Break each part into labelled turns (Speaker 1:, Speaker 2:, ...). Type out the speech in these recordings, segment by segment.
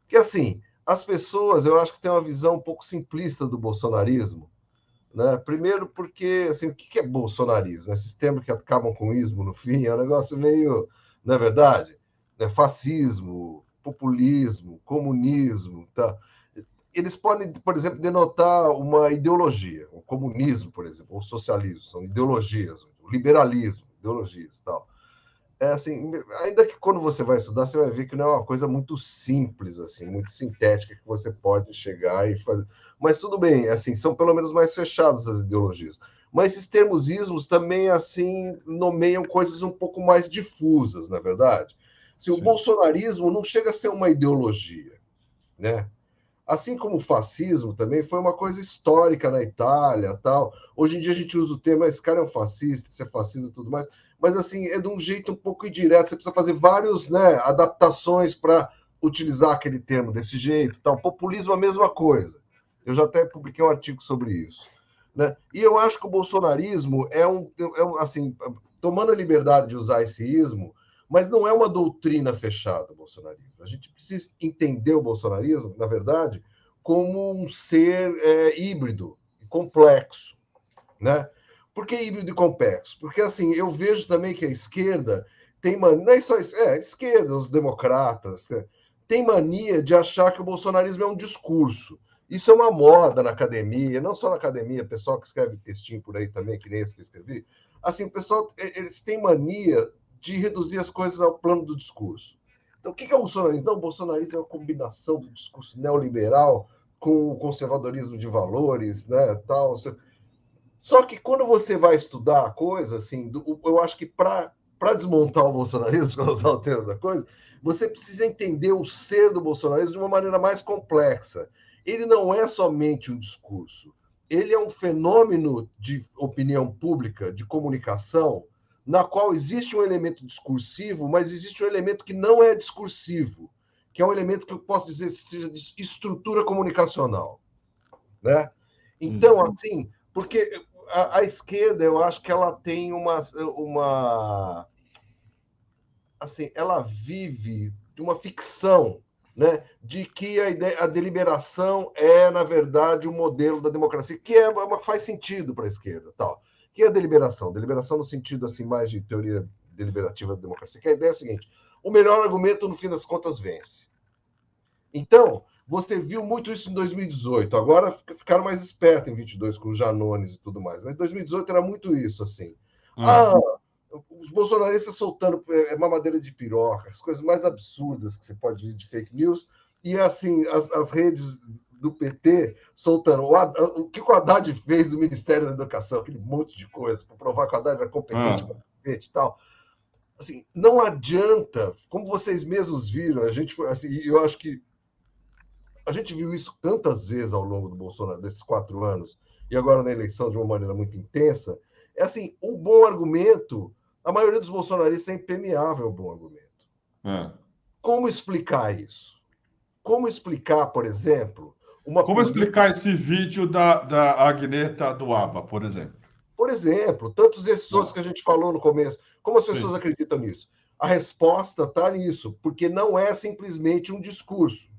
Speaker 1: Que assim, as pessoas, eu acho que têm uma visão um pouco simplista do bolsonarismo, né? Primeiro porque, assim, o que é bolsonarismo? Esses termos que acabam com ismo no fim, é um negócio meio, não é verdade? É fascismo, populismo, comunismo, tá? Eles podem, por exemplo, denotar uma ideologia, o comunismo, por exemplo, ou o socialismo, são ideologias, o liberalismo, ideologias, tal. É assim, ainda que quando você vai estudar, você vai ver que não é uma coisa muito simples, assim, muito sintética que você pode chegar e fazer. Mas tudo bem, assim, são pelo menos mais fechadas as ideologias. Mas esses termos ismos também, assim, nomeiam coisas um pouco mais difusas, na verdade. Assim, o
Speaker 2: Sim.
Speaker 1: bolsonarismo não chega a ser uma ideologia, né? Assim como o fascismo também foi uma coisa histórica na Itália, tal. Hoje em dia a gente usa o termo, esse cara é um fascista, isso é fascismo e tudo mais, mas assim, é de um jeito um pouco indireto, você precisa fazer vários, né, adaptações para utilizar aquele termo desse jeito, tal. Populismo é a mesma coisa. Eu já até publiquei um artigo sobre isso, né? E eu acho que o bolsonarismo assim, tomando a liberdade de usar esse ismo, mas não é uma doutrina fechada, o bolsonarismo. A gente precisa entender o bolsonarismo, na verdade, como um ser híbrido, complexo, né? Por que híbrido e complexo? Porque, assim, eu vejo também que a esquerda tem mania, não é só a esquerda, os democratas, tem mania de achar que o bolsonarismo é um discurso. Isso é uma moda na academia, não só na academia, pessoal que escreve textinho por aí também, que nem esse que eu escrevi. Assim, o pessoal, eles têm mania de reduzir as coisas ao plano do discurso. Então, o que é o bolsonarismo? Não, o bolsonarismo é uma combinação do discurso neoliberal com o conservadorismo de valores, né, tal. Só que quando você vai estudar a coisa, assim, eu acho que para desmontar o bolsonarismo, para usar o termo da coisa, você precisa entender o ser do bolsonarismo de uma maneira mais complexa. Ele não é somente um discurso, ele é um fenômeno de opinião pública, de comunicação, na qual existe um elemento discursivo, mas existe um elemento que não é discursivo, que é um elemento que eu posso dizer seja de estrutura comunicacional, né? Então,
Speaker 2: Uhum.
Speaker 1: assim, porque a esquerda, eu acho que ela tem assim, ela vive de uma ficção, né, de que a deliberação é, na verdade, o modelo da democracia, que faz sentido para a esquerda, tal. Que é a deliberação? Deliberação no sentido assim mais de teoria deliberativa da democracia, que a ideia é a seguinte: o melhor argumento, no fim das contas, vence. Então, você viu muito isso em 2018. Agora ficaram mais espertos em 22 com os Janones e tudo mais. Mas em 2018 era muito isso, assim.
Speaker 2: Ah,
Speaker 1: Ah, os bolsonaristas soltando mamadeira de piroca, as coisas mais absurdas que você pode ver de fake news. E, assim, as redes do PT soltando. O que o Haddad fez do Ministério da Educação, aquele monte de coisa, para provar que o Haddad era competente
Speaker 2: ah,
Speaker 1: para cacete e tal. Assim, não adianta, como vocês mesmos viram, a gente foi assim, eu acho que a gente viu isso tantas vezes ao longo do Bolsonaro, desses 4 anos, e agora na eleição de uma maneira muito intensa. É assim, o bom argumento, a maioria dos bolsonaristas é impermeável ao bom argumento.
Speaker 2: ah.
Speaker 1: Como explicar isso? Como explicar, por exemplo, uma
Speaker 2: Como
Speaker 1: política.
Speaker 2: explicar esse vídeo da Agneta do ABA, por exemplo?
Speaker 1: Por exemplo, tantos esses outros
Speaker 2: Ah,
Speaker 1: que a gente falou no começo, como as pessoas
Speaker 2: sim.
Speaker 1: acreditam nisso? A resposta está nisso, porque não é simplesmente um discurso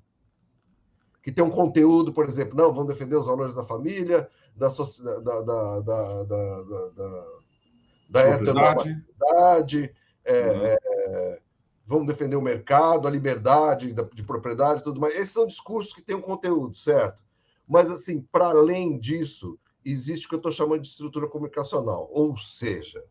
Speaker 1: que tem um conteúdo, por exemplo, não, vamos defender os valores da família, da, da
Speaker 2: Propriedade?
Speaker 1: heteronormatividade,
Speaker 2: Uhum.
Speaker 1: vamos defender o mercado, a liberdade de propriedade e tudo mais. Esses são discursos que têm um conteúdo, certo? Mas, assim, para além disso, existe o que eu estou chamando de estrutura comunicacional. Ou seja,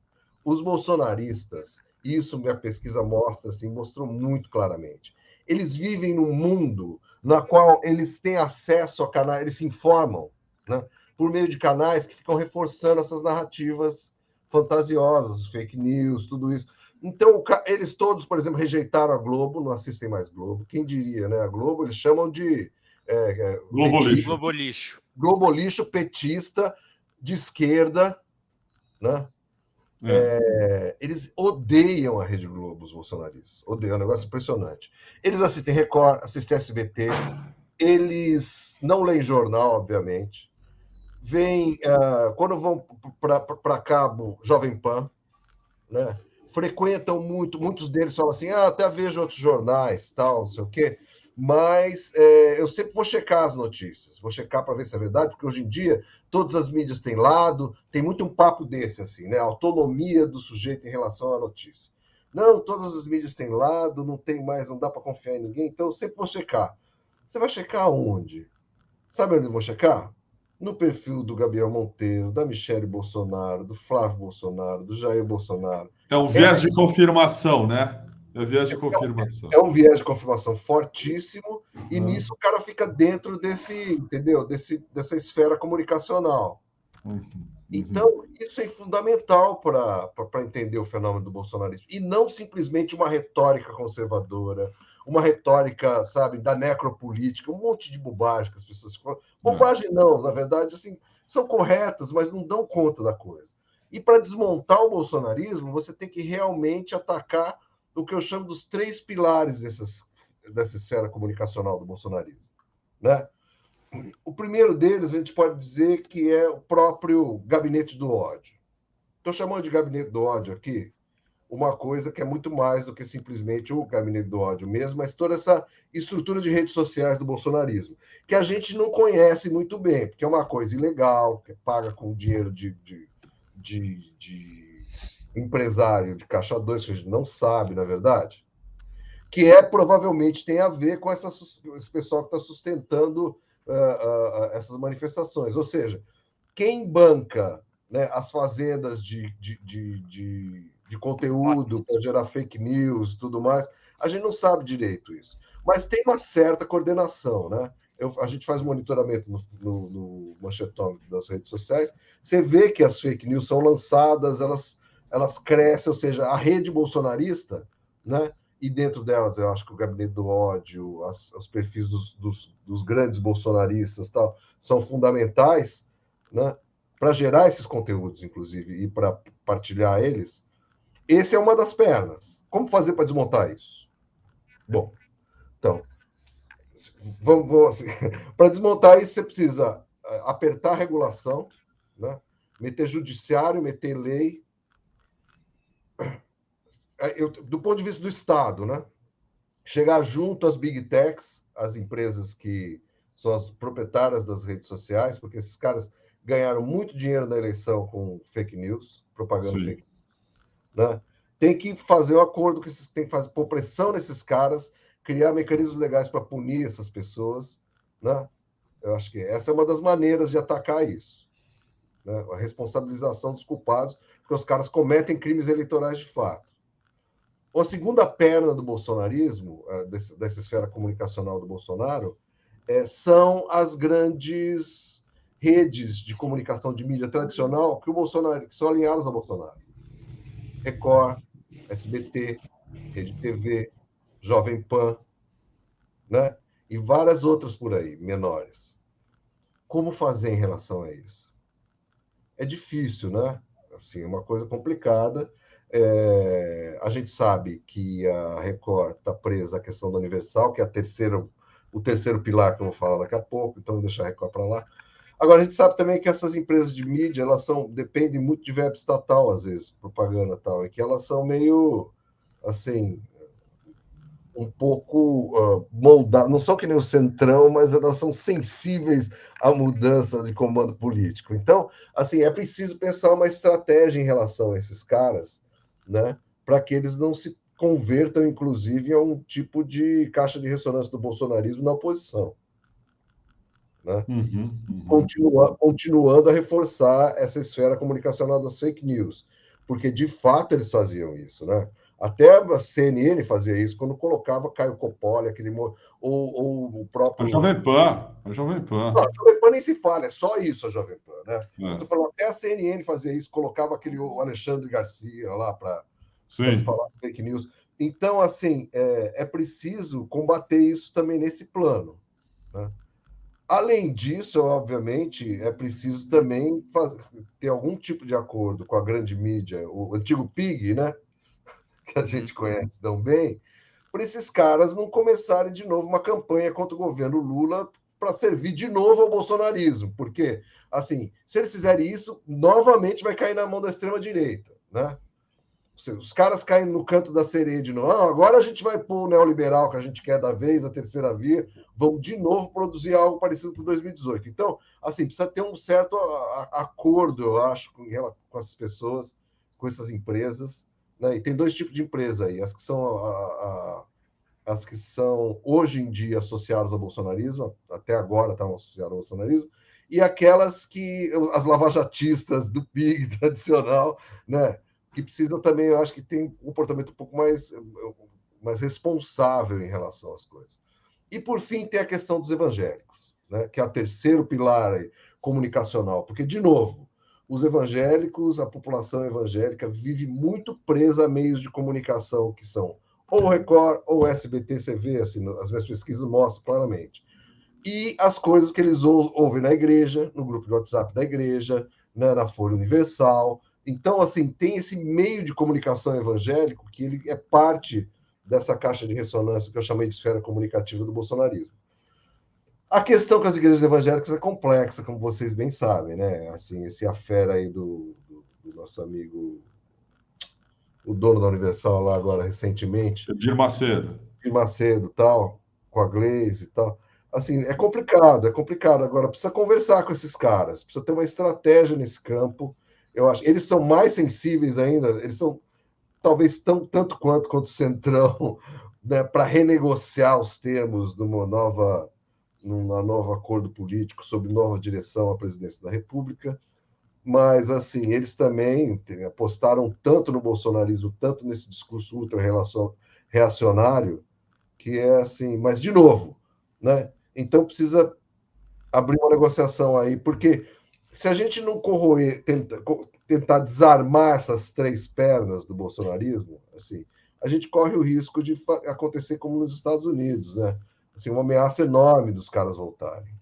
Speaker 1: os bolsonaristas, isso minha pesquisa mostra, assim, mostrou muito claramente. Eles vivem num mundo na qual eles têm acesso a canais, eles se informam, né, por meio de canais que ficam reforçando essas narrativas fantasiosas, fake news, tudo isso. Então, eles todos, por exemplo, rejeitaram a Globo, não assistem mais Globo. Quem diria, né? A Globo eles chamam de
Speaker 2: Globo lixo.
Speaker 1: petista,
Speaker 3: Globo lixo.
Speaker 1: globolixo petista de esquerda, né?
Speaker 2: É.
Speaker 1: Eles odeiam a Rede Globo, os bolsonaristas. Odeiam, é um negócio impressionante. Eles assistem Record, assistem SBT, eles não leem jornal, obviamente. Vêm, quando vão para cabo, Jovem Pan, né? Frequentam muito, muitos deles falam assim, até vejo outros jornais, tal, não sei o quê. Mas eu sempre vou checar as notícias, vou checar para ver se é verdade, porque hoje em dia todas as mídias têm lado, tem muito um papo desse, assim, né? A autonomia do sujeito em relação à notícia. Não, todas as mídias têm lado, não tem mais, não dá para confiar em ninguém, então eu sempre vou checar. Você vai checar onde? Sabe onde eu vou checar? No perfil do Gabriel Monteiro, da Michele Bolsonaro, do Flávio Bolsonaro, do Jair Bolsonaro.
Speaker 2: É o
Speaker 1: É,
Speaker 2: viés de confirmação, né? É o viés de confirmação.
Speaker 1: é um viés de confirmação fortíssimo, e
Speaker 2: Né?
Speaker 1: nisso o cara fica dentro desse, entendeu? Dessa esfera comunicacional.
Speaker 2: Uhum, uhum.
Speaker 1: Então, isso é fundamental para entender o fenômeno do bolsonarismo. E não simplesmente uma retórica conservadora, uma retórica, sabe, da necropolítica, um monte de bobagem que as pessoas falam.
Speaker 2: É.
Speaker 1: Bobagem não, na verdade, assim, são corretas, mas não dão conta da coisa. E para desmontar o bolsonarismo, você tem que realmente atacar o que eu chamo dos 3 pilares dessa esfera comunicacional do bolsonarismo, né? O primeiro deles, a gente pode dizer que é o próprio gabinete do ódio. Estou chamando de gabinete do ódio aqui uma coisa que é muito mais do que simplesmente o gabinete do ódio mesmo, mas toda essa estrutura de redes sociais do bolsonarismo, que a gente não conhece muito bem, porque é uma coisa ilegal, que é paga com dinheiro de empresário de caixa 2, que a gente não sabe, na verdade, que provavelmente tem a ver com esse pessoal que está sustentando essas manifestações. Ou seja, quem banca, né, as fazendas de conteúdo para gerar fake news e tudo mais, a gente não sabe direito isso. Mas tem uma certa coordenação, né? A gente faz monitoramento no manchetômetro das redes sociais, você vê que as fake news são lançadas, elas crescem, ou seja, a rede bolsonarista, né? E dentro delas, eu acho que o gabinete do ódio, os perfis dos grandes bolsonaristas tal, são fundamentais, né? Para gerar esses conteúdos, inclusive, e para partilhar eles. Esse é uma das pernas. Como fazer para desmontar isso? Bom, então, vamos para desmontar isso, você precisa apertar a regulação, né? Meter judiciário, meter lei. Do ponto de vista do Estado, né? Chegar junto às big techs, às empresas que são as proprietárias das redes sociais, porque esses caras ganharam muito dinheiro na eleição com fake news, propaganda
Speaker 2: Sim.
Speaker 1: fake news, né? Tem que fazer um acordo que tem que fazer, pôr pressão nesses caras, criar mecanismos legais para punir essas pessoas, né? Eu acho que essa é uma das maneiras de atacar isso, né? A responsabilização dos culpados, porque os caras cometem crimes eleitorais de fato. A segunda perna do bolsonarismo, dessa esfera comunicacional do Bolsonaro, são as grandes redes de comunicação de mídia tradicional que são alinhadas a Bolsonaro. Record, SBT, Rede TV, Jovem Pan, né? E várias outras por aí, menores. Como fazer em relação a isso? É difícil, né? Assim, é uma coisa complicada. A gente sabe que a Record está presa à questão da Universal, que é o terceiro pilar que eu vou falar daqui a pouco, então vou deixar a Record para lá. Agora, a gente sabe também que essas empresas de mídia, dependem muito de verbo estatal, às vezes, propaganda e tal, e que elas são meio, assim, um pouco moldadas, não são que nem o Centrão, mas elas são sensíveis à mudança de comando político. Então, assim, é preciso pensar uma estratégia em relação a esses caras, né, para que eles não se convertam, inclusive, a um tipo de caixa de ressonância do bolsonarismo na oposição, né?
Speaker 2: Uhum, uhum.
Speaker 1: Continuando a reforçar essa esfera comunicacional das fake news, porque de fato eles faziam isso, né? Até a CNN fazia isso quando colocava Caio Coppola, ou o
Speaker 2: A
Speaker 1: próprio.
Speaker 2: Jovem Pan, a Jovem
Speaker 1: Não,
Speaker 2: Pan.
Speaker 1: a Jovem Pan nem se fala, é só isso a Jovem Pan, né? Eu
Speaker 2: É.
Speaker 1: tô falando, até a CNN fazia isso, colocava o Alexandre Garcia lá para
Speaker 2: Sim.
Speaker 1: falar fake news. Então, assim, é preciso combater isso também nesse plano, né? Além disso, obviamente, é preciso também ter algum tipo de acordo com a grande mídia, o antigo PIG, né, que a gente conhece tão bem, para esses caras não começarem de novo uma campanha contra o governo Lula para servir de novo ao bolsonarismo. Porque, assim, se eles fizerem isso, novamente vai cair na mão da extrema-direita, né? Os caras caem no canto da sereia de novo. Agora a gente vai pôr o neoliberal que a gente quer da vez, a terceira via, vão de novo produzir algo parecido com 2018. Então, assim, precisa ter um certo acordo, eu acho, com essas pessoas, com essas empresas. Né? E tem dois tipos de empresa aí, as que são as que são hoje em dia associadas ao bolsonarismo, até agora estavam associadas ao bolsonarismo, e aquelas que, as lavajatistas do PIG tradicional, né? Que precisam também, eu acho que tem um comportamento um pouco mais responsável em relação às coisas. E, por fim, tem a questão dos evangélicos, né, que é o terceiro pilar aí, comunicacional. Porque, de novo, os evangélicos, a população evangélica, vive muito presa a meios de comunicação que são ou Record ou SBT TV, assim, as minhas pesquisas mostram claramente. E as coisas que eles ouvem na igreja, no grupo de WhatsApp da igreja, né, na Folha Universal. Então, assim, tem esse meio de comunicação evangélico que ele é parte dessa caixa de ressonância que eu chamei de esfera comunicativa do bolsonarismo. A questão com as igrejas evangélicas é complexa, como vocês bem sabem, né? Assim, esse afera aí do nosso amigo, o dono da Universal lá agora recentemente,
Speaker 2: Edir Macedo.
Speaker 1: Edir Macedo, tal, com a Glaze e tal. Assim, é complicado, é complicado. Agora, precisa conversar com esses caras, precisa ter uma estratégia nesse campo. Eu acho. Eles são mais sensíveis ainda, eles são talvez tanto quanto o Centrão, né, para renegociar os termos de uma novo acordo político sobre nova direção à presidência da República. Mas, assim, eles também apostaram tanto no bolsonarismo, tanto nesse discurso ultra-reacionário, que é assim, mas de novo, né? Então precisa abrir uma negociação aí, porque se a gente não corroer, tentar desarmar essas três pernas do bolsonarismo, assim, a gente corre o risco de acontecer como nos Estados Unidos, né? Assim, uma ameaça enorme dos caras voltarem.